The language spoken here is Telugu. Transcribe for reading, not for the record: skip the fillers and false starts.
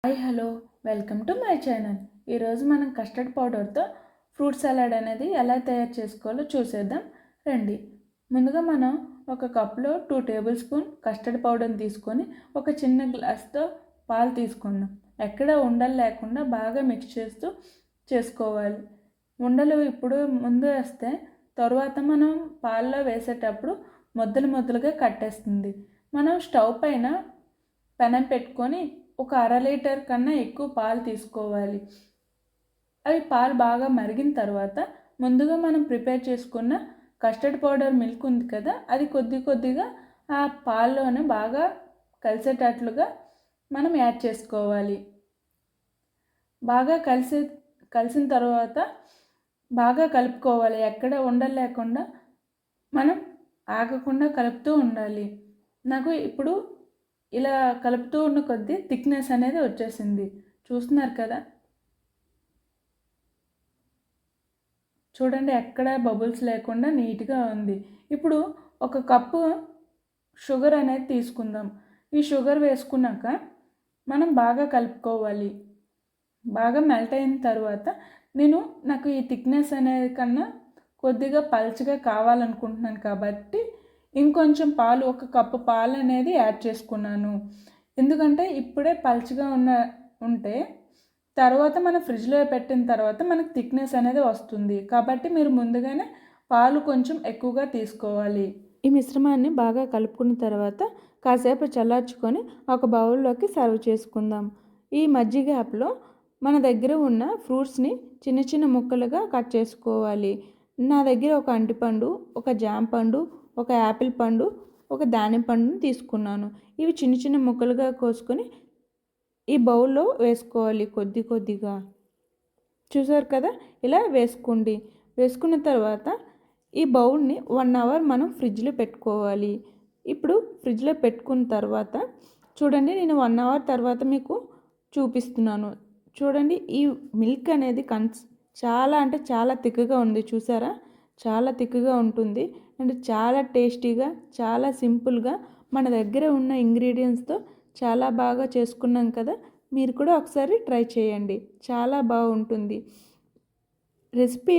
Hi hello welcome to my channel. ఈరోజు మనం కస్టర్డ్ పౌడర్తో ఫ్రూట్ సలాడ్ అనేది ఎలా తయారు చేసుకోవాలో చూసేద్దాం రండి. ముందుగా మనం ఒక కప్లో 2 టేబుల్ స్పూన్ కస్టర్డ్ పౌడర్ని తీసుకొని ఒక చిన్న గ్లాస్తో పాలు తీసుకుందాం. ఎక్కడ ఉండలు లేకుండా బాగా మిక్స్ చేస్తూ చేసుకోవాలి. ఉండలు ఇప్పుడు ముందు వేస్తే తర్వాత మనం పాలలో వేసేటప్పుడు ముద్దలుగా కట్టేస్తుంది. మనం స్టవ్ పైన పెనం పెట్టుకొని ఒక 1/2 లీటర్ కన్నా ఎక్కువ పాలు తీసుకోవాలి. అవి పాలు బాగా మరిగిన తర్వాత ముందుగా మనం ప్రిపేర్ చేసుకున్న కస్టర్డ్ పౌడర్ మిల్క్ ఉంది కదా, అది కొద్దిగా ఆ పాల్లోనే బాగా కలిసేటట్లుగా మనం యాడ్ చేసుకోవాలి. బాగా కలిసిన తర్వాత బాగా కలుపుకోవాలి. ఎక్కడ ఉండలు లేకుండా మనం ఆగకుండా కలుపుతూ ఉండాలి. నాకు ఇప్పుడు ఇలా కలుపుతూ ఉన్న కొద్దీ థిక్నెస్ అనేది వచ్చేసింది. చూస్తున్నారు కదా, చూడండి ఎక్కడ బబుల్స్ లేకుండా నీట్గా ఉంది. ఇప్పుడు ఒక కప్పు షుగర్ అనేది తీసుకుందాం. ఈ షుగర్ వేసుకున్నాక మనం బాగా కలుపుకోవాలి. బాగా మెల్ట్ అయిన తర్వాత నాకు ఈ థిక్నెస్ అనేది కన్నా కొద్దిగా పల్చగా కావాలనుకుంటున్నాను కాబట్టి ఇంకొంచెం పాలు, ఒక కప్పు పాలు అనేది యాడ్ చేసుకున్నాను. ఎందుకంటే ఇప్పుడే పల్చగా ఉంటే తర్వాత మనం ఫ్రిడ్జ్లో పెట్టిన తర్వాత మనకు థిక్నెస్ అనేది వస్తుంది. కాబట్టి మీరు ముందుగానే పాలు కొంచెం ఎక్కువగా తీసుకోవాలి. ఈ మిశ్రమాన్ని బాగా కలుపుకున్న తర్వాత కాసేపు చల్లార్చుకొని ఒక బౌల్లోకి సర్వ్ చేసుకుందాం. ఈ మధ్య గ్యాప్లో మన దగ్గర ఉన్న ఫ్రూట్స్ని చిన్న ముక్కలుగా కట్ చేసుకోవాలి. నా దగ్గర ఒక అరటిపండు, ఒక జామ పండు, ఒక యాపిల్ పండు, ఒక దానిమ్మ పండుని తీసుకున్నాను. ఇవి చిన్న ముక్కలుగా కోసుకొని ఈ బౌల్లో వేసుకోవాలి కొద్దిగా. చూసారు కదా, ఇలా వేసుకోండి. వేసుకున్న తర్వాత ఈ బౌల్ని 1 అవర్ మనం ఫ్రిడ్జ్లో పెట్టుకోవాలి. ఇప్పుడు ఫ్రిడ్జ్లో పెట్టుకున్న తర్వాత చూడండి, నేను 1 అవర్ తర్వాత మీకు చూపిస్తున్నాను. చూడండి, ఈ మిల్క్ అనేది చాలా అంటే చాలా థిక్గా ఉంది. చూసారా, చాలా థిక్గా ఉంటుంది అండ్ చాలా టేస్టీగా, చాలా సింపుల్గా మన దగ్గర ఉన్న ఇంగ్రీడియంట్స్తో చాలా బాగా చేసుకున్నాం కదా. మీరు కూడా ఒకసారి ట్రై చేయండి, చాలా బాగుంటుంది రెసిపీ.